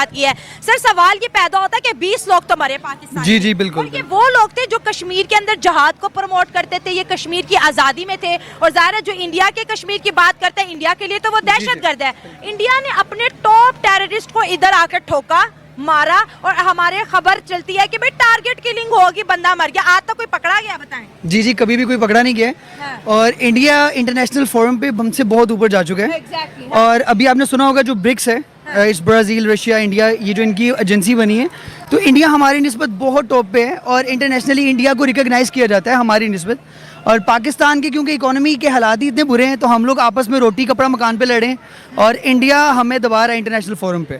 बात की है। सर सवाल ये पैदा होता है कि 20 लोग तो मरे पाकिस्तान। जी जी बिल्कुल। और ये वो लोग थे जो कश्मीर के अंदर जहाद को प्रमोट करते थे, ये कश्मीर की आज़ादी में थे। और ज़ाहिर है जो इंडिया के कश्मीर की बात करते हैं, इंडिया के लिए तो वो दहशतगर्द है। इंडिया ने अपने टॉप टेररिस्ट को इधर आकर ठोका, मारा, और हमारे खबर चलती है कि भाई टारगेट किलिंग होगी, बंदा मर गया। आज तक कोई पकड़ा गया? बताएं। जी जी कभी भी कोई पकड़ा नहीं गया है। हाँ। और इंडिया इंटरनेशनल फोरम पे हमसे बहुत ऊपर जा चुका है। Exactly, और अभी आपने सुना होगा जो ब्रिक्स है, इस ब्राज़ील, रशिया, इंडिया, ये जो इनकी एजेंसी बनी है, तो इंडिया हमारी निस्बत बहुत टॉप पे है और इंटरनेशनली इंडिया को रिकॉग्नाइज किया जाता है हमारी निस्बत। और पाकिस्तान के क्योंकि इकोनॉमी के हालात ही इतने बुरे हैं, तो हम लोग आपस में रोटी कपड़ा मकान पे लड़ें और इंडिया हमें दबा रहा है इंटरनेशनल फोरम पे।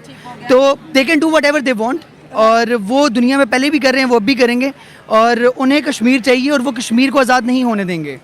तो they can do what ever they want, और वो दुनिया में पहले भी कर रहे हैं, वो भी करेंगे। और उन्हें कश्मीर चाहिए और वो कश्मीर को आज़ाद नहीं होने देंगे।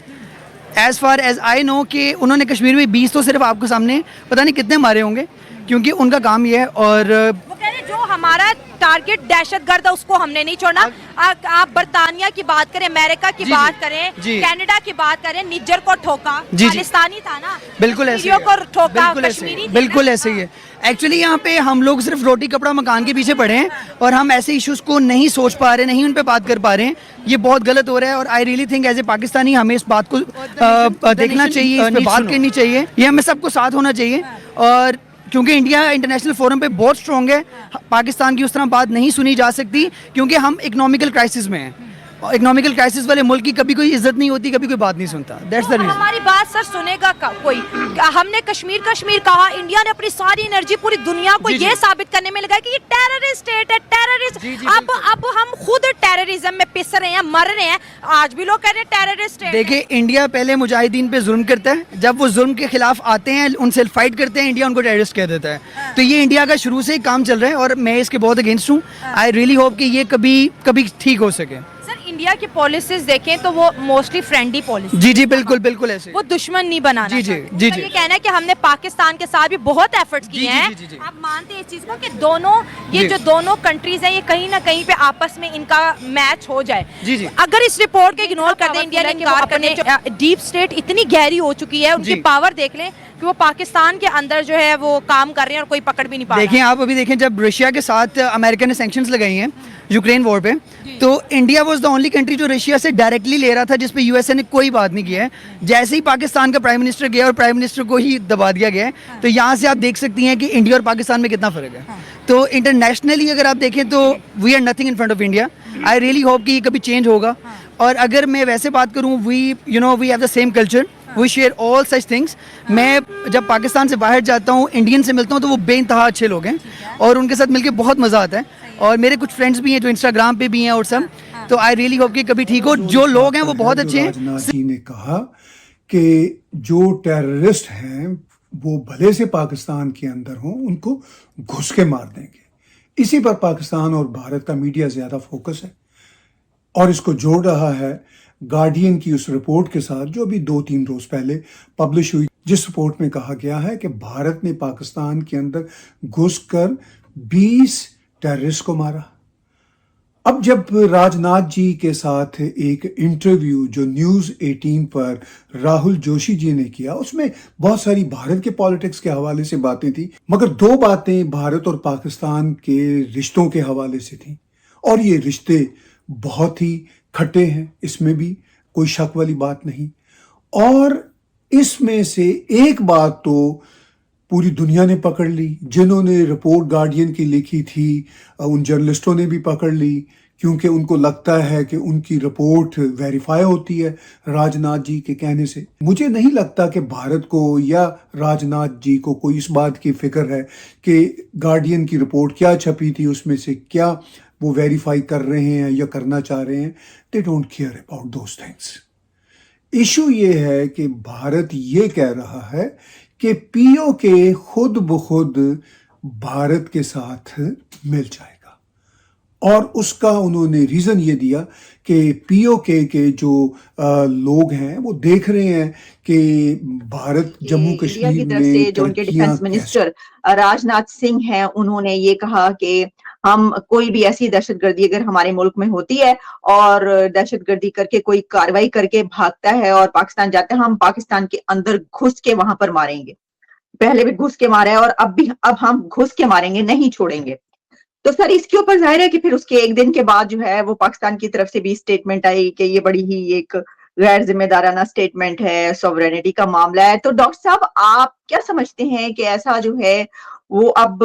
As far as I know कि उन्होंने कश्मीर में 20 तो सिर्फ आपके सामने पता नहीं कितने मारे होंगे, क्योंकि उनका काम ये है। और वो कह रहे जो हमारा टारगेट दहशतगर्द है उसको हमने नहीं छोड़ना। आप बर्तानिया की बात करें, अमेरिका की बात करें, कनाडा की बात करें, निज्जर को ठोका, खालिस्तानी था ना, बिल्कुल ऐसे को ठोका, कश्मीरी बिल्कुल ऐसे ही है। एक्चुअली यहाँ पे हम लोग सिर्फ रोटी कपड़ा मकान के पीछे पड़े हैं और हम ऐसे इश्यूज को नहीं सोच पा रहे, नहीं उन पे बात कर पा रहे हैं। ये बहुत गलत हो रहा है और I really think as a Pakistani हमें इस बात को देखना चाहिए, इस पे बात करनी चाहिए, ये हमें सबको साथ होना चाहिए। और क्योंकि इंडिया इंटरनेशनल फोरम पे बहुत स्ट्रॉन्ग है, पाकिस्तान की उस तरह बात नहीं सुनी जा सकती, क्योंकि हम इकोनॉमिकल क्राइसिस में हैं। इकोनॉमिकल क्राइसिस वाले मुल्क की कभी कोई इज्जत नहीं होती, कभी कोई बात नहीं सुनता। That's the reason. हमारी बात सर सुनेगा कोई? हमने कश्मीर कश्मीर कहा, इंडिया ने अपनी सारी एनर्जी पूरी दुनिया को ये साबित करने में लगाई कि ये टेररिस्ट स्टेट है, टेररिस्ट। अब हम खुद टेररिज्म में पिस रहे हैं, मर रहे हैं। आज भी लोग कह रहे हैं टेररिस्ट स्टेट। देखिए, इंडिया पहले मुजाहिदीन पे जुल्म करता है, जब वो जुल्म के खिलाफ आते हैं, उनसे फाइट करते हैं, इंडिया उनको टेररिस्ट कह देता है। तो ये इंडिया का शुरू से ही काम चल रहा है और मैं इसके बहुत अगेंस्ट हूँ। आई रियली होप कि ये कभी ठीक हो सके। इंडिया की पॉलिसीज देखें तो वो मोस्टली फ्रेंडली पॉलिसी। जी जी बिल्कुल बिल्कुल ऐसे, वो दुश्मन नहीं बनाना। जी जी जी जी। ये कहना है कि हमने पाकिस्तान के साथ भी बहुत एफर्ट्स किए हैं। आप मानते हैं इस चीज को कि दोनों ये जो दोनों कंट्रीज हैं, ये कहीं ना कहीं पे आपस में इनका मैच हो जाए? जी जी। अगर इस रिपोर्ट को इग्नोर कर दें, इंडिया ने इनकार करने, डीप स्टेट इतनी गहरी हो चुकी है, उनकी पावर देख लें कि वो पाकिस्तान के अंदर जो है वो काम कर रहे हैं और कोई पकड़ भी नहीं पा रहा। देखिए, आप अभी देखें, जब रशिया के साथ अमेरिका ने सैंक्शंस लगाई हैं यूक्रेन वॉर पे, तो India was the only country जो रशिया से डायरेक्टली ले रहा था, जिस पे यूएसए ने कोई बात नहीं किया है। जैसे ही पाकिस्तान का प्राइम मिनिस्टर गया और प्राइम मिनिस्टर को ही दबा दिया गया है, तो यहाँ से आप देख सकती हैं कि इंडिया और पाकिस्तान में कितना फर्क है। तो इंटरनेशनली अगर आप देखें तो we are nothing in front of India. I really hope कि ये कभी चेंज होगा। और अगर मैं वैसे बात करूँ, we have the same culture, we share all such things. मैं जब पाकिस्तान से बाहर जाता हूँ, इंडियन से मिलता हूँ, तो वो बेइंतहा अच्छे लोग हैं और उनके साथ मिलकर बहुत मज़ा आता है। और मेरे कुछ फ्रेंड्स भी हैं जो इंस्टाग्राम पे भी हैं और सब। तो आई रियली होप कि कभी ठीक हो। जो लोग हैं वो बहुत अच्छे हैं। राजनाथ जी ने कहा कि जो टेररिस्ट हैं वो भले से पाकिस्तान के अंदर हों, उनको घुस के मार देंगे। इसी पर पाकिस्तान और भारत का मीडिया ज़्यादा फोकस है और इसको जोड़ रहा है गार्डियन की उस रिपोर्ट के साथ जो अभी 2-3 रोज पहले पब्लिश हुई, जिस रिपोर्ट में कहा गया है कि भारत ने पाकिस्तान के अंदर घुसकर 20 टेररिस्ट को मारा। अब जब राजनाथ जी के साथ एक इंटरव्यू जो न्यूज़ 18 पर राहुल जोशी जी ने किया, उसमें बहुत सारी भारत के पॉलिटिक्स के हवाले से बातें थी, मगर 2 बातें भारत और पाकिस्तान के रिश्तों के हवाले से थी। और ये रिश्ते बहुत ही खट्टे हैं, इसमें भी कोई शक वाली बात नहीं। और इसमें से एक बात तो पूरी दुनिया ने पकड़ ली, जिन्होंने रिपोर्ट गार्डियन की लिखी थी उन जर्नलिस्टों ने भी पकड़ ली, क्योंकि उनको लगता है कि उनकी रिपोर्ट वेरीफाई होती है राजनाथ जी के कहने से। मुझे नहीं लगता कि भारत को या राजनाथ जी को कोई इस बात की फिक्र है कि गार्डियन की रिपोर्ट क्या छपी थी, उसमें से क्या वो वेरीफाई कर रहे हैं या करना चाह रहे हैं। They don't care about those things. Issue ये है कि भारत ये कह रहा है कि पीओके खुद ब खुद भारत के साथ मिल जाएगा, और उसका उन्होंने रीज़न ये दिया कि पीओके के जो लोग हैं वो देख रहे हैं कि भारत जम्मू कश्मीर की तरफ से जो उनके डिफेंस मिनिस्टर राजनाथ सिंह हैं, उन्होंने ये कहा कि हम कोई भी ऐसी दहशतगर्दी अगर हमारे मुल्क में होती है और दहशतगर्दी करके कोई कार्रवाई करके भागता है और पाकिस्तान जाता है, हम पाकिस्तान के अंदर घुस के वहां पर मारेंगे। पहले भी घुस के मारा है और अब हम घुस के मारेंगे, नहीं छोड़ेंगे। तो सर इसके ऊपर जाहिर है कि फिर उसके एक दिन के बाद जो है वो पाकिस्तान की तरफ से भी स्टेटमेंट आई कि ये बड़ी ही एक गैर जिम्मेदाराना स्टेटमेंट है, सॉवरेनिटी का मामला है। तो डॉक्टर साहब आप क्या समझते हैं कि ऐसा जो है वो अब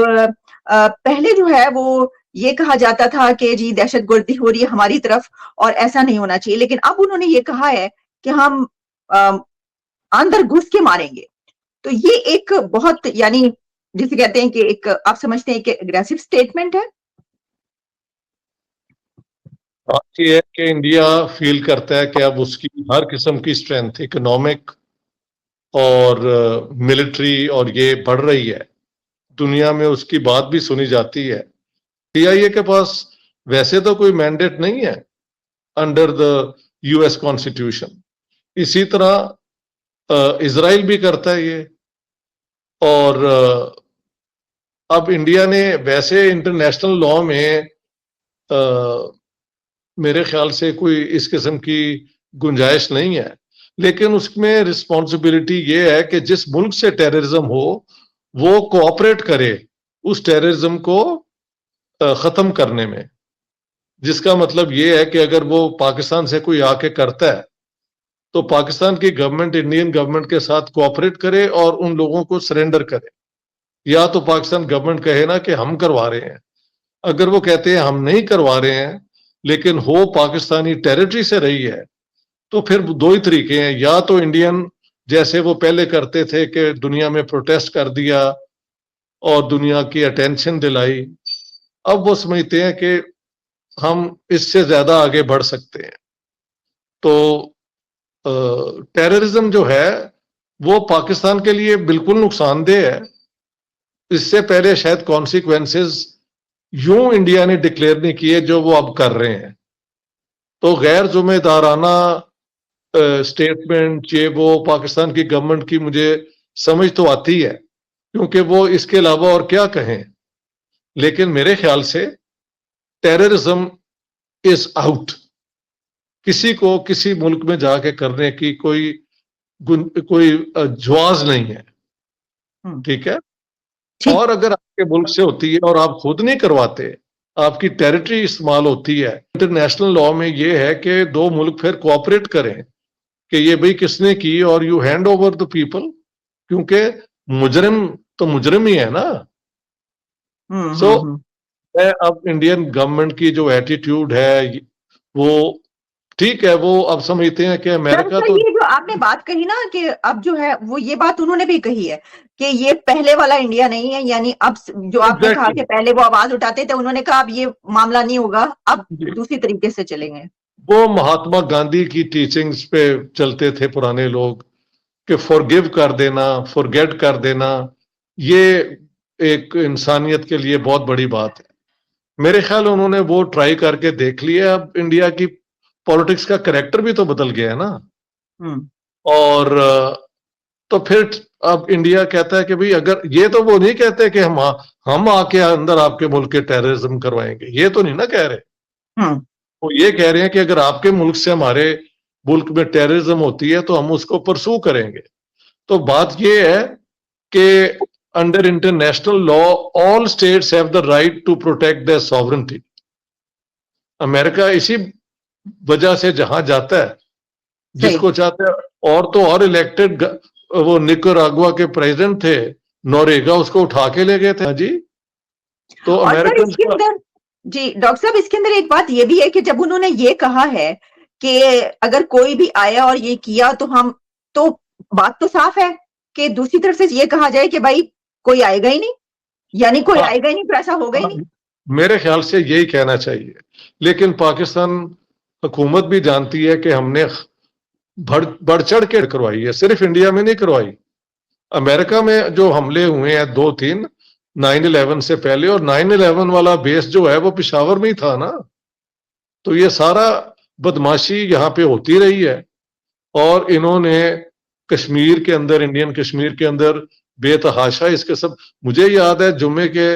पहले जो है वो ये कहा जाता था कि जी दहशतगर्दी हो रही है हमारी तरफ और ऐसा नहीं होना चाहिए, लेकिन अब उन्होंने ये कहा है कि हम अंदर घुस के मारेंगे। तो ये एक बहुत यानी जिसे कहते हैं कि एक आप समझते हैं कि एग्रेसिव स्टेटमेंट है। बात ये है कि इंडिया फील करता है कि अब उसकी हर किस्म की स्ट्रेंथ इकोनॉमिक और मिलिट्री और ये बढ़ रही है, दुनिया में उसकी बात भी सुनी जाती है। सीआईए के पास वैसे तो कोई मैंडेट नहीं है अंडर द यूएस कॉन्स्टिट्यूशन, इसी तरह इजराइल भी करता है ये। और अब इंडिया ने वैसे इंटरनेशनल लॉ में मेरे ख्याल से कोई इस किस्म की गुंजाइश नहीं है, लेकिन उसमें रिस्पॉन्सिबिलिटी ये है कि जिस मुल्क से टेररिज्म हो वो कोऑपरेट करे उस टेररिज्म को खत्म करने में। जिसका मतलब ये है कि अगर वो पाकिस्तान से कोई आके करता है तो पाकिस्तान की गवर्नमेंट इंडियन गवर्नमेंट के साथ कोऑपरेट करे और उन लोगों को सरेंडर करे। या तो पाकिस्तान गवर्नमेंट कहे ना कि हम करवा रहे हैं, अगर वो कहते हैं हम नहीं करवा रहे हैं लेकिन हो पाकिस्तानी टेरिटरी से रही है, तो फिर दो ही तरीके हैं, या तो इंडियन जैसे वो पहले करते थे कि दुनिया में प्रोटेस्ट कर दिया और दुनिया की अटेंशन दिलाई, अब वो समझते हैं कि हम इससे ज्यादा आगे बढ़ सकते हैं। तो टेररिज्म जो है वो पाकिस्तान के लिए बिल्कुल नुकसानदेह है। इससे पहले शायद कॉन्सिक्वेंसेस यूं इंडिया ने डिक्लेयर नहीं किए जो वो अब कर रहे हैं। तो गैर जिम्मेदाराना स्टेटमेंट ये वो पाकिस्तान की गवर्नमेंट की मुझे समझ तो आती है, क्योंकि वो इसके अलावा और क्या कहें। लेकिन मेरे ख्याल से टेररिज्म इज आउट। किसी को किसी मुल्क में जाके करने की कोई जवाज नहीं है, ठीक है। और अगर आपके मुल्क से होती है और आप खुद नहीं करवाते, आपकी टेरिटरी इस्तेमाल होती है, इंटरनेशनल लॉ में ये है कि दो मुल्क फिर कोऑपरेट करें कि ये भाई किसने की और you hand over the people, क्योंकि मुजरिम तो मुजरिम ही है ना। सो अब इंडियन गवर्नमेंट की जो एटीट्यूड है वो ठीक है, वो अब समझते हैं कि अमेरिका तो ये जो आपने बात कही ना कि अब जो है वो ये बात उन्होंने भी कही है कि ये पहले वाला इंडिया नहीं है, यानी अब जो आपने कहा कि पहले वो आवाज उठाते थे, उन्होंने कहा अब ये मामला नहीं होगा, अब दूसरी तरीके से चलेंगे। वो महात्मा गांधी की टीचिंग्स पे चलते थे पुराने लोग कि फॉरगिव कर देना, फॉरगेट कर देना, ये एक इंसानियत के लिए बहुत बड़ी बात है। मेरे ख्याल उन्होंने वो ट्राई करके देख लिया। अब इंडिया की पॉलिटिक्स का करैक्टर भी तो बदल गया है ना। और तो फिर अब इंडिया कहता है कि भाई अगर ये, तो वो नहीं कहते कि हम आके अंदर आपके मुल्क के टेररिज्म करवाएंगे, ये तो नहीं ना कह रहे। वो ये कह रहे हैं कि अगर आपके मुल्क से हमारे मुल्क में टेररिज्म होती है तो हम उसको परसू करेंगे। तो बात ये है कि under international law all states have the right to protect their sovereignty. America इसी वजह से जहां जाता है जिसको चाहता है, और इलेक्टेड वो निकरागुआ के प्रेसिडेंट थे नोरेगा, उसको उठा के ले गए थे जी। तो अमेरिकन जी डॉक्टर साहब इसके अंदर एक बात ये भी है कि जब उन्होंने ये कहा है कि अगर कोई भी आया और ये किया तो हम, तो बात तो साफ है कि दूसरी तरफ से ये कहा जाए कि भाई कोई आएगा ही नहीं, यानी कोई आएगा ही नहीं तो ऐसा होगा ही नहीं। मेरे ख्याल से यही कहना चाहिए। लेकिन पाकिस्तान हुकूमत भी जानती है कि हमने बढ़ चढ़ के करवाई है, सिर्फ इंडिया में नहीं करवाई। अमेरिका में जो हमले हुए हैं 2-3 9/11 से पहले, और 9/11 वाला बेस जो है वो पेशावर में ही था ना। तो ये सारा बदमाशी यहाँ पे होती रही है। और इन्होंने कश्मीर के अंदर, इंडियन कश्मीर के अंदर बेतहाशा इसके सब, मुझे याद है जुम्मे के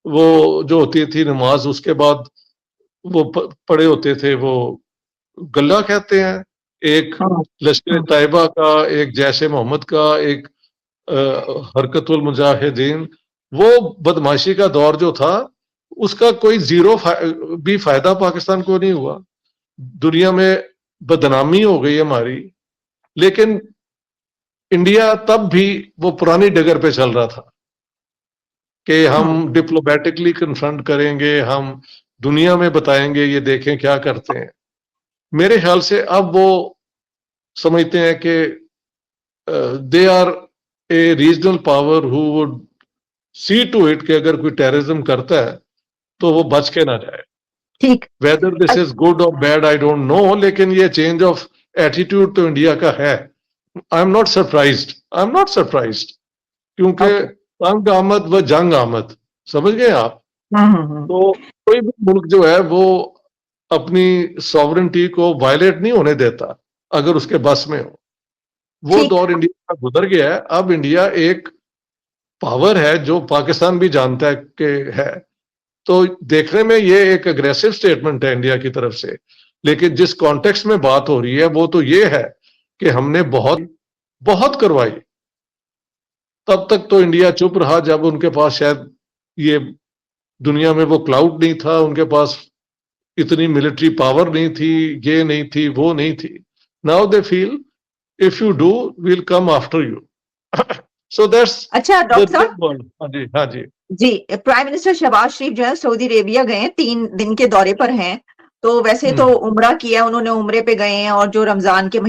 वो जो होती थी नमाज, उसके बाद वो पड़े होते थे, वो गल्ला कहते हैं, एक लश्कर तैयबा का, एक जैश मोहम्मद का, एक हरकतुल मुजाहिदीन। वो बदमाशी का दौर जो था उसका कोई जीरो भी फायदा पाकिस्तान को नहीं हुआ। दुनिया में बदनामी हो गई हमारी। लेकिन इंडिया तब भी वो पुरानी डगर पे चल रहा था कि हम डिप्लोमेटिकली कन्फ्रंट करेंगे, हम दुनिया में बताएंगे, ये देखें क्या करते हैं। मेरे ख्याल से अब वो समझते हैं कि they are a regional power who would see to it कि अगर कोई टेररिज्म करता है तो वो बच के ना जाए। ठीक, वेदर दिस इज गुड और बैड आई डोंट नो, लेकिन ये चेंज ऑफ एटीट्यूड तो इंडिया का है। आई एम नॉट सरप्राइज्ड क्योंकि तंग आमद व जंग आमद, समझ गए आप। तो कोई भी मुल्क जो है वो अपनी सॉवरेनिटी को वायलेट नहीं होने देता अगर उसके बस में हो। वो दौर इंडिया का गुजर गया है। अब इंडिया एक पावर है जो पाकिस्तान भी जानता है कि है। तो देखने में ये एक अग्रेसिव स्टेटमेंट है इंडिया की तरफ से, लेकिन जिस कॉन्टेक्स्ट में बात हो रही है वो तो ये है कि हमने बहुत करवाई। तब तक तो इंडिया चुप रहा जब उनके पास शायद ये दुनिया में वो क्लाउड नहीं था, उनके पास इतनी मिलिट्री पावर नहीं थी, ये नहीं थी, वो नहीं थी। Now they feel if you do we'll come after you. So that's अच्छा डॉक्टर साहब, हाँ जी जी प्राइम मिनिस्टर शहबाज शरीफ जो है सऊदी अरेबिया गए हैं, 3 दिन के दौरे पर हैं। तो वैसे तो उम्रा किया उन्होंने, उम्रे पे गए हैं और जो रमजान के